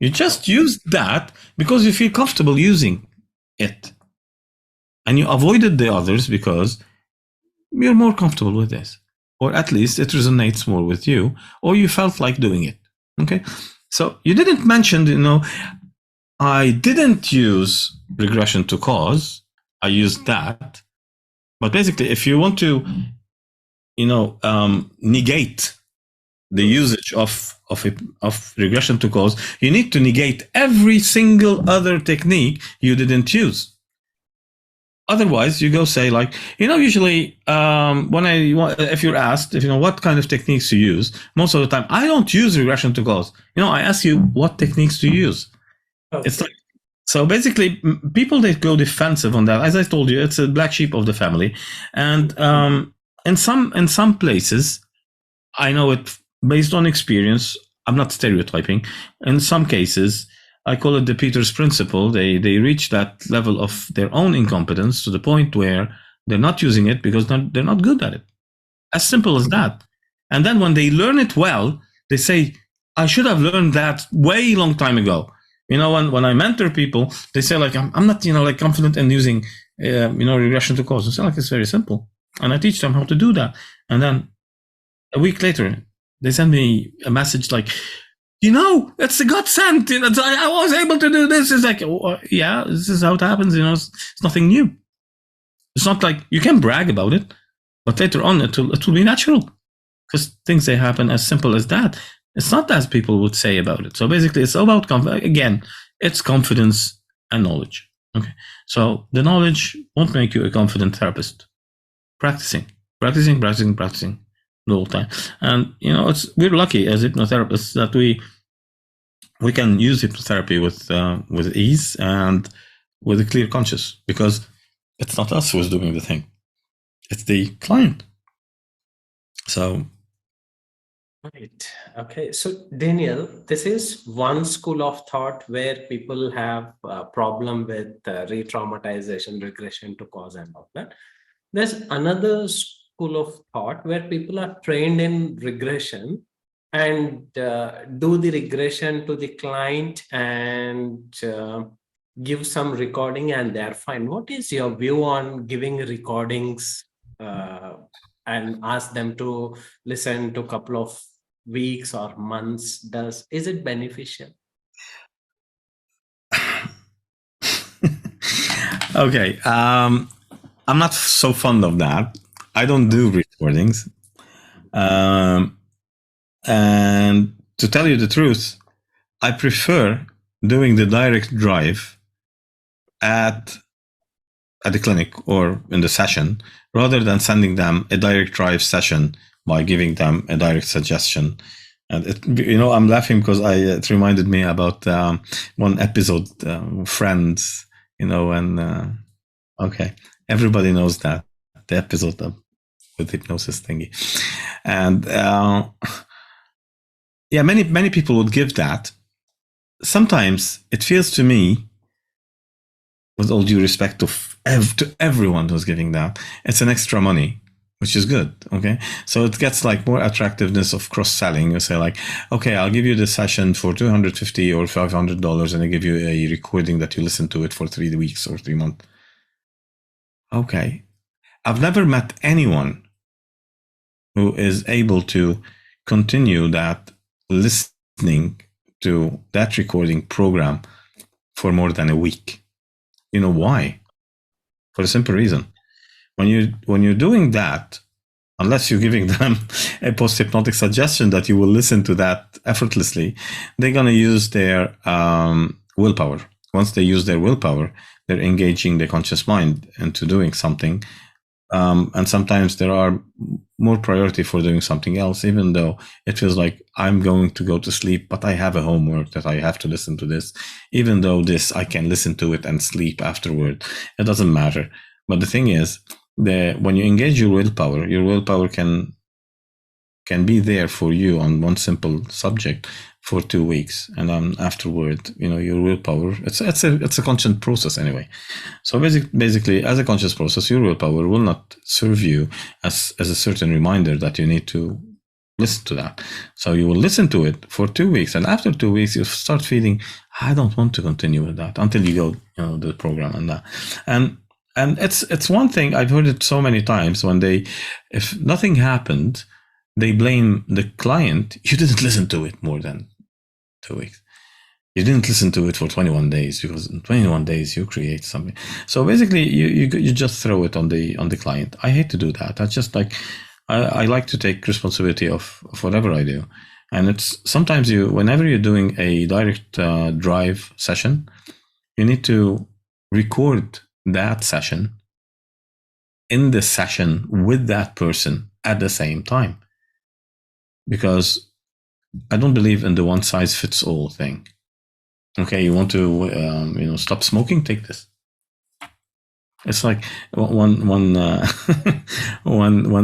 You just use that because you feel comfortable using it, and you avoided the others because you're more comfortable with this, or at least it resonates more with you, or you felt like doing it. Okay, so you didn't mention, I didn't use regression to cause. I used that, but basically, if you want to, negate the usage of regression to cause, you need to negate every single other technique you didn't use. Otherwise, you go say like, usually if you're asked, what kind of techniques to use, most of the time I don't use regression to cause. I ask you, what techniques to use. Okay. It's like, so basically, people that go defensive on that, as I told you, it's a black sheep of the family, and in some places, I know it based on experience. I'm not stereotyping. In some cases, I call it the Peters principle. They reach that level of their own incompetence to the point where they're not using it because they're not good at it. As simple as that. And then when they learn it well, they say, I should have learned that way long time ago. When I mentor people, they say like, I'm not, confident in using, regression to cause. I say like, it's very simple. And I teach them how to do that. And then a week later, they send me a message like, it's a godsend. I was able to do this. It's like, yeah, this is how it happens. It's nothing new. It's not like you can brag about it, but later on it will be natural, because things they happen as simple as that. It's not as people would say about it. So basically, it's about again, it's confidence and knowledge. Okay, so the knowledge won't make you a confident therapist. Practicing the whole time, and we're lucky as hypnotherapists that we can use hypnotherapy with ease and with a clear conscience, because it's not us who's doing the thing, it's the client. So right. Okay. So Daniel, this is one school of thought where people have a problem with re-traumatization, regression to cause, and all that. There's another school of thought where people are trained in regression and do the regression to the client and give some recording, and they're fine. What is your view on giving recordings and ask them to listen to a couple of weeks or months? Is it beneficial? Okay, I'm not so fond of that. I don't do recordings, and to tell you the truth, I prefer doing the direct drive at the clinic or in the session, rather than sending them a direct drive session by giving them a direct suggestion. And I'm laughing because it reminded me about one episode, Friends. And okay, everybody knows that the episode with hypnosis thingy, and yeah, many people would give that. Sometimes it feels to me, with all due respect to everyone who's giving that, it's an extra money, which is good. Okay, so it gets like more attractiveness of cross-selling. You say like, okay, I'll give you the session for $250 or $500, and I give you a recording that you listen to it for 3 weeks or 3 months. Okay, I've never met anyone who is able to continue that listening to that recording program for more than a week. You know why? For a simple reason. When you're doing that, unless you're giving them a post-hypnotic suggestion that you will listen to that effortlessly, they're going to use their willpower. Once they use their willpower, they're engaging the conscious mind into doing something. And sometimes there are more priority for doing something else, even though it feels like I'm going to go to sleep, but I have a homework that I have to listen to this. Even though this, I can listen to it and sleep afterward. It doesn't matter. But the thing is, when you engage your willpower can be there for you on one simple subject for 2 weeks, and then afterward, your willpower, it's a conscious process anyway. So basically, as a conscious process, your willpower will not serve you as a certain reminder that you need to listen to that. So you will listen to it for 2 weeks, and after 2 weeks, you start feeling, I don't want to continue with that, until you go, do the program and that. And it's one thing, I've heard it so many times, if nothing happened, they blame the client. You didn't listen to it more than 2 weeks. You didn't listen to it for 21 days, because in 21 days you create something. So basically, you just throw it on the client. I hate to do that. I just I like to take responsibility of whatever I do. And it's sometimes whenever you're doing a direct drive session, you need to record that session in the session with that person at the same time. Because I don't believe in the one size fits all thing. Okay, you want to stop smoking? Take this. It's like one one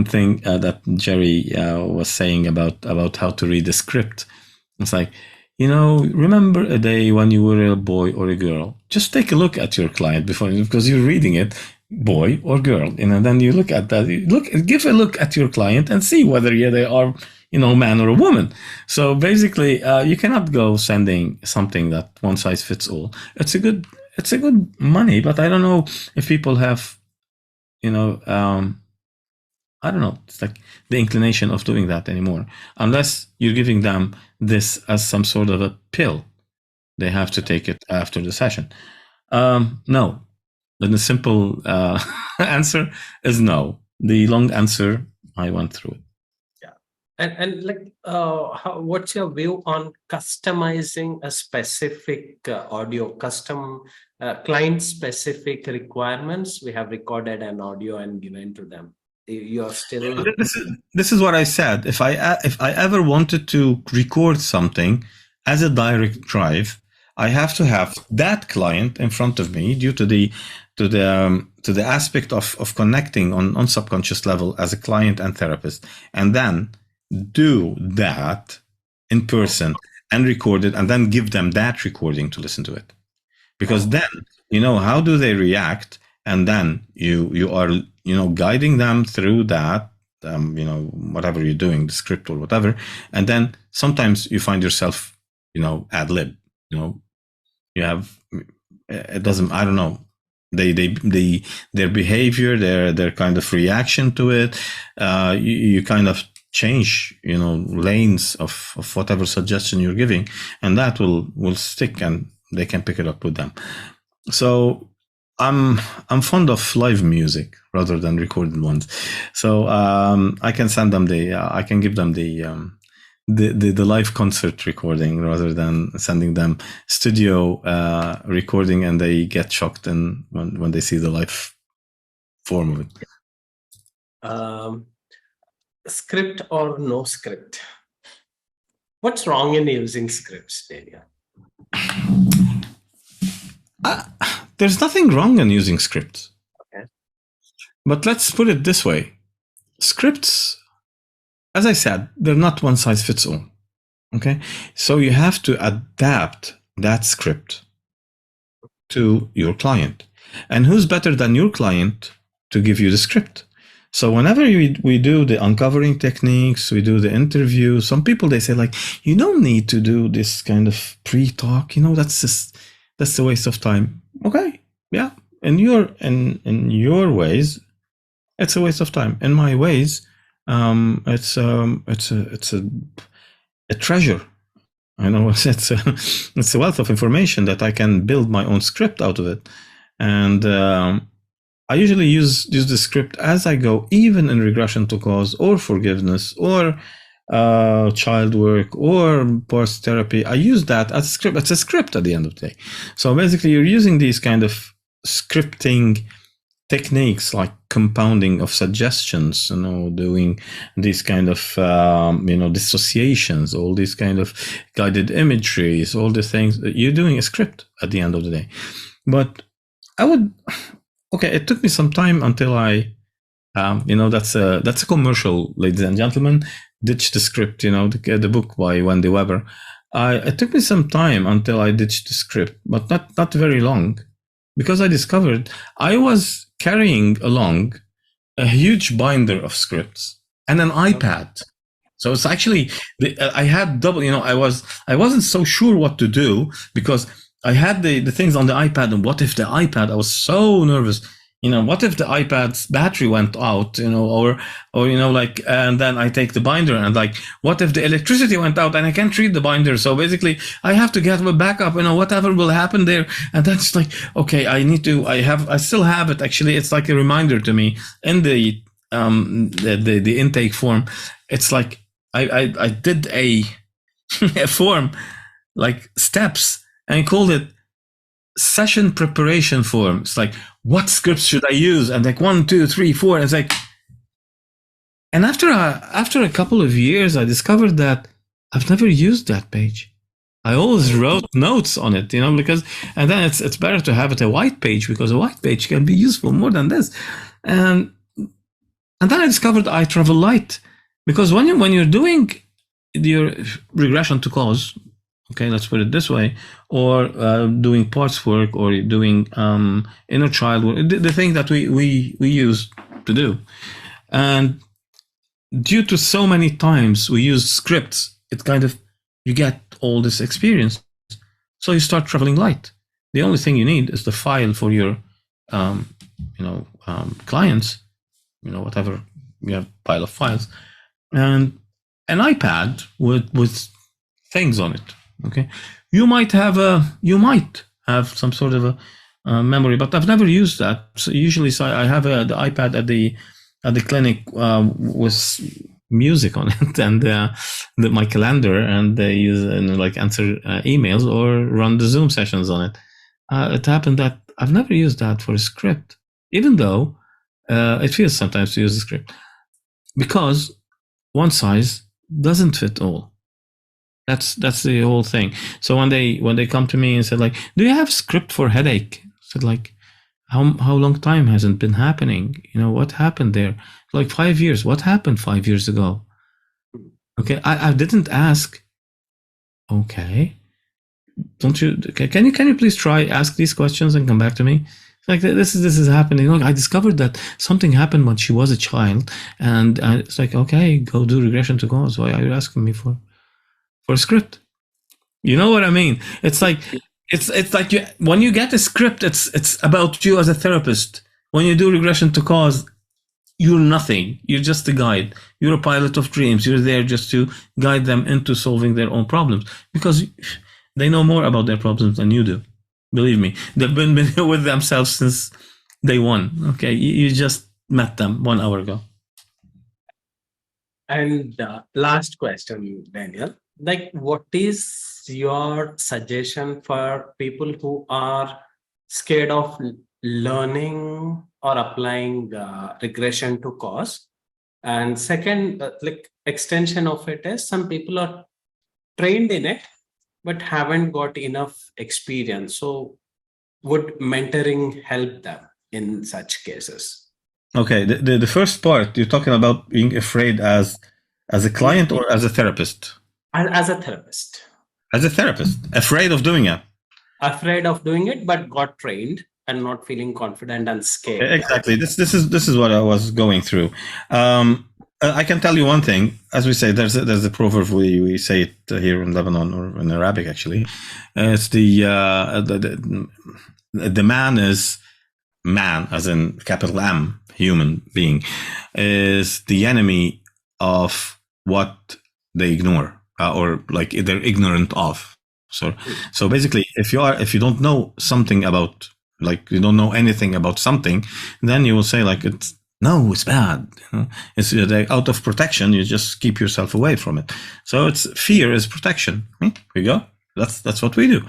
thing that Jerry was saying about how to read a script. It's like, remember a day when you were a boy or a girl. Just take a look at your client because you're reading it, boy or girl. Then you look at that. Give a look at your client and see whether they are man or a woman. So basically, you cannot go sending something that one size fits all. It's a good money, but I don't know if people have, I don't know. It's like the inclination of doing that anymore, unless you're giving them this as some sort of a pill. They have to take it after the session. No. Then the simple answer is no. The long answer, I went through it. And what's your view on customizing a specific audio, custom client specific requirements? We have recorded an audio and given to them. You're still. This is what I said. If I ever wanted to record something as a direct drive, I have to have that client in front of me due to the aspect of connecting on subconscious level as a client and therapist, and then do that in person and record it, and then give them that recording to listen to it. Because then, how do they react? And then you are, guiding them through that, whatever you're doing, the script or whatever. And then sometimes you find yourself, ad lib, you have, it doesn't, I don't know, their behavior, their kind of reaction to it, you kind of change, lanes of whatever suggestion you're giving, and that will stick, and they can pick it up with them. So I'm fond of live music rather than recorded ones. So I can send them I can give them the live concert recording rather than sending them studio recording, and they get shocked when they see the live form of it. Script or no script? What's wrong in using scripts, Daniel? There's nothing wrong in using scripts. Okay. But let's put it this way. Scripts, as I said, they're not one size fits all. Okay? So you have to adapt that script to your client. And who's better than your client to give you the script? So whenever we do the uncovering techniques, we do the interview, some people, they say like, you don't need to do this kind of pre-talk, that's a waste of time. Okay, yeah. In your ways, it's a waste of time. In my ways, it's a treasure. I know it's a wealth of information that I can build my own script out of it. And I usually use the script as I go, even in regression to cause or forgiveness or child work or post therapy. I use that as a script. It's a script at the end of the day. So basically, you're using these kind of scripting techniques like compounding of suggestions, doing these kind of dissociations, all these kind of guided imageries, all the things. You're doing a script at the end of the day. But I would, okay, it took me some time until I, that's a commercial, ladies and gentlemen. Ditch the script, the book by Wendy Weber. It took me some time until I ditched the script, but not very long, because I discovered I was carrying along a huge binder of scripts and an iPad. So it's actually, I had double, I wasn't so sure what to do, because I had the things on the iPad, and what if the iPad, I was so nervous, what if the iPad's battery went out, or and then I take the binder and what if the electricity went out and I can't read the binder? So basically I have to get a backup, whatever will happen there. And that's okay, I still have it. Actually, it's like a reminder to me in the intake form. It's like, I did a form, steps, and called it session preparation form. It's what scripts should I use? And 1, 2, 3, 4. And it's and after a couple of years, I discovered that I've never used that page. I always wrote notes on it, because, and then it's better to have it a white page, because a white page can be useful more than this. And then I discovered I travel light, because when you're doing your regression to cause, okay, let's put it this way, or doing parts work, or doing inner child work, the thing that we use to do. And due to so many times we use scripts, it kind of, you get all this experience. So you start traveling light. The only thing you need is the file for your clients, whatever, you have a pile of files, and an iPad with things on it. Okay, you might have some sort of a memory, but I've never used that. So usually, I have the iPad at the clinic with music on it, and my calendar, and they use answer emails or run the Zoom sessions on it. It happened that I've never used that for a script, even though it feels sometimes to use the script, because one size doesn't fit all. That's the whole thing. So when they come to me and said do you have script for headache? I said how long time hasn't been happening? What happened there? 5 years. What happened 5 years ago? Okay, I didn't ask. Okay, don't you? Can you please try ask these questions and come back to me? This is happening. I discovered that something happened when she was a child, and it's okay, go do regression to cause. Why are you asking me for a script? You know what I mean? It's when you get a script, it's about you as a therapist. When you do regression to cause, you're nothing. You're just a guide. You're a pilot of dreams. You're there just to guide them into solving their own problems, because they know more about their problems than you do. Believe me, they've been with themselves since day one. Okay, you just met them 1 hour ago. And last question, Daniel. What is your suggestion for people who are scared of learning or applying regression to cause? And second, extension of it is, some people are trained in it but haven't got enough experience. So would mentoring help them in such cases? Okay, the first part, you're talking about being afraid as a client or as a therapist? As a therapist. As a therapist, afraid of doing it. Afraid of doing it, but got trained and not feeling confident and scared. Exactly. This is what I was going through. I can tell you one thing. As we say, there's a proverb, we say it here in Lebanon, or in Arabic actually. It's the man is man, as in capital M, human being, is the enemy of what they ignore, or they're ignorant of. So basically, if you don't know something about like you don't know anything about something, then you will say like it's bad. It's out of protection. You just keep yourself away from it. So it's fear is protection. Here we go. That's what we do.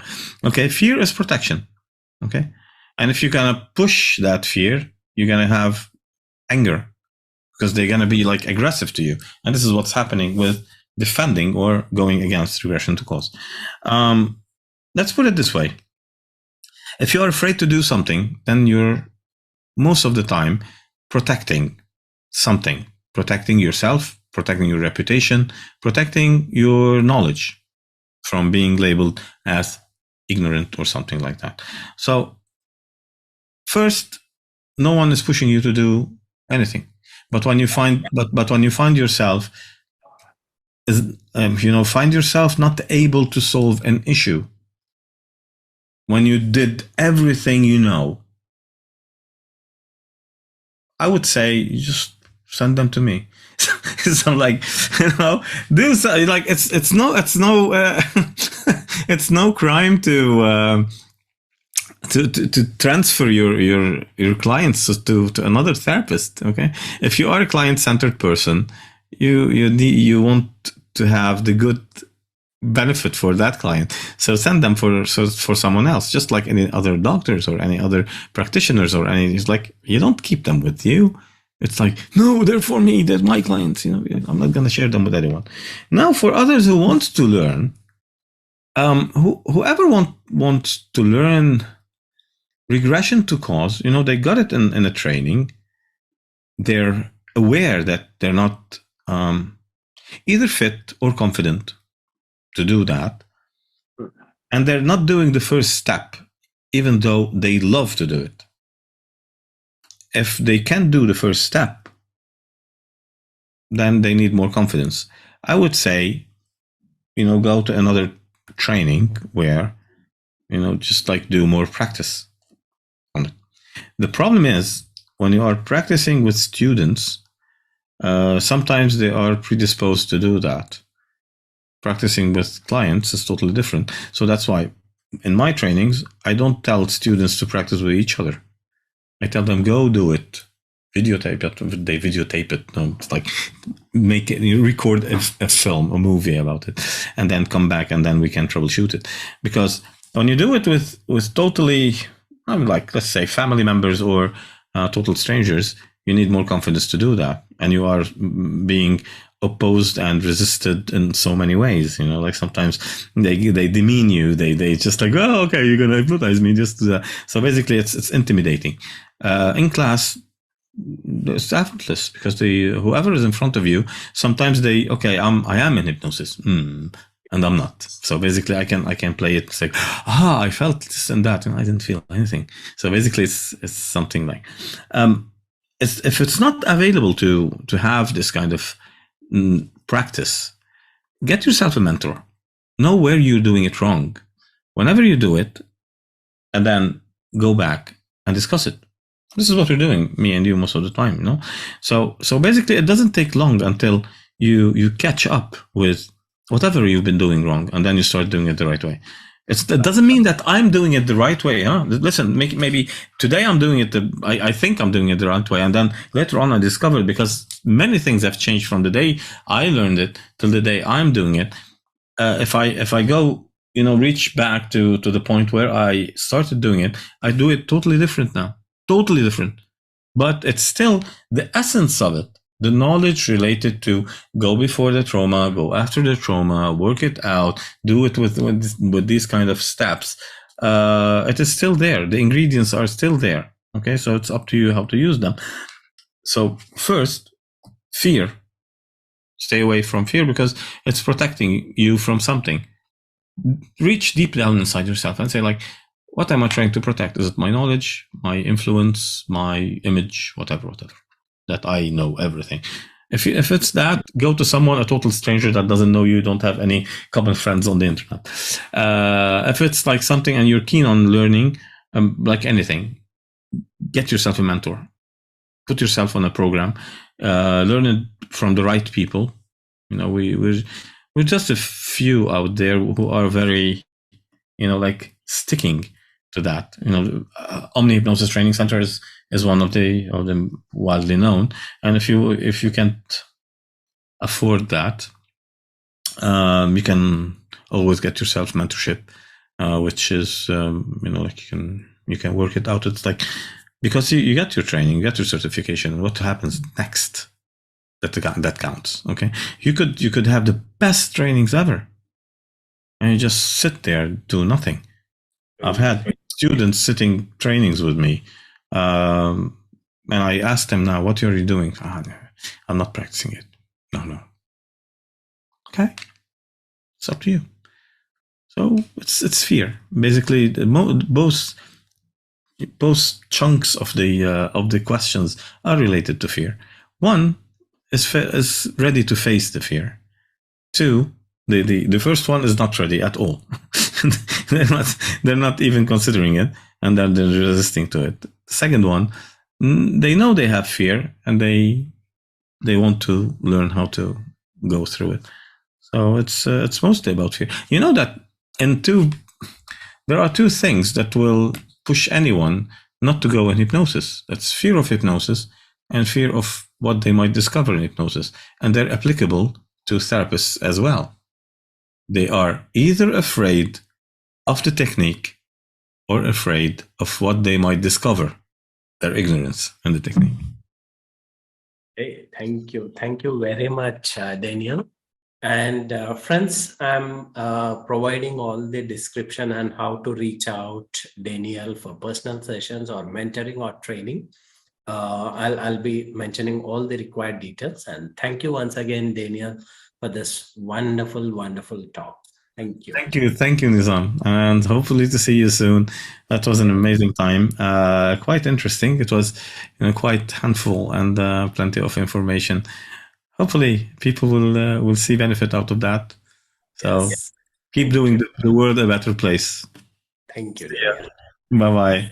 Okay, fear is protection. Okay, and if you kind of push that fear, you're gonna have anger because they're gonna be like aggressive to you, and this is what's happening with defending or going against regression to cause. Let's put it this way. If you're afraid to do something, then you're most of the time protecting something, protecting yourself, protecting your reputation, protecting your knowledge from being labeled as ignorant or something like that. So first, no one is pushing you to do anything. But when you find, but when you find yourself, find yourself not able to solve an issue, when you did everything you know, I would say you just send them to me. So I'm like, do so, like it's no it's no crime to transfer your clients to another therapist. Okay, if you are a client-centered person, you want to have the good benefit for that client, so send them for someone else, just like any other doctors or any other practitioners or any. It's like you don't keep them with you. It's like, no, they're for me, they're my clients. I'm not going to share them with anyone. Now, for others who want to learn, whoever wants to learn regression to cause, they got it in a training. They're aware that they're not either fit or confident to do that, and they're not doing the first step, even though they love to do it. If they can't do the first step, then they need more confidence. I would say, go to another training where, just like do more practice on it. The problem is when you are practicing with students, sometimes they are predisposed to do that. Practicing with clients is totally different. So that's why in my trainings, I don't tell students to practice with each other. I tell them, go do it. Videotape it. They videotape it. It's like record a film, a movie about it, and then come back, and then we can troubleshoot it. Because when you do it with totally, like, let's say, family members or total strangers, you need more confidence to do that. And you are being opposed and resisted in so many ways. Like sometimes they demean you. They just like, oh, okay, you're gonna hypnotize me. Just do that. So basically, it's intimidating. In class, it's effortless because whoever is in front of you, sometimes I am in hypnosis, and I'm not. So basically, I can play it. It's like, I felt this and that, and I didn't feel anything. So basically, it's something like, if it's not available to have this kind of practice, get yourself a mentor. Know where you're doing it wrong. Whenever you do it, and then go back and discuss it. This is what we're doing, me and you, most of the time, So basically, it doesn't take long until you catch up with whatever you've been doing wrong, and then you start doing it the right way. It doesn't mean that I'm doing it the right way. Listen, maybe today I'm doing it. I think I'm doing it the right way, and then later on I discovered, because many things have changed from the day I learned it till the day I'm doing it. If I go, reach back to the point where I started doing it, I do it totally different now. Totally different, but it's still the essence of it. The knowledge related to go before the trauma, go after the trauma, work it out, do it with these kind of steps. It is still there. The ingredients are still there. Okay, so it's up to you how to use them. So first, fear. Stay away from fear because it's protecting you from something. Reach deep down inside yourself and say, like, what am I trying to protect? Is it my knowledge, my influence, my image, whatever, that I know everything? If it's that, go to someone, a total stranger that doesn't know you, don't have any common friends on the internet. If it's like something and you're keen on learning, like anything, get yourself a mentor. Put yourself on a program. Learn it from the right people. We're just a few out there who are very, like sticking to that. Omni Hypnosis Training Center is one of the widely known. And if you can't afford that, you can always get yourself mentorship, which is like you can work it out. It's like, because you get your training, you get your certification. What happens next? That counts. Okay, you could have the best trainings ever, and you just sit there, do nothing. I've had students sitting trainings with me, and I asked them, now, what are you doing? I'm not practicing it. No. Okay, it's up to you. So it's fear. Basically, both chunks of the questions are related to fear. One is ready to face the fear. Two, the first one is not ready at all. they're not even considering it, and they're resisting to it. The second one, they know they have fear, and they want to learn how to go through it. So it's mostly about fear. You know that there are two things that will push anyone not to go in hypnosis. That's fear of hypnosis and fear of what they might discover in hypnosis. And they're applicable to therapists as well. They are either afraid of the technique or afraid of what they might discover, their ignorance in the technique. Hey, thank you. Thank you very much, Daniel. And friends, I'm providing all the description and how to reach out Daniel for personal sessions or mentoring or training. I'll be mentioning all the required details. And thank you once again, Daniel, for this wonderful talk. Thank you. Thank you, Nizam, and hopefully to see you soon. That was an amazing time. Quite interesting. It was quite handful and plenty of information. Hopefully, people will see benefit out of that. So keep doing the world a better place. Thank you. Bye bye.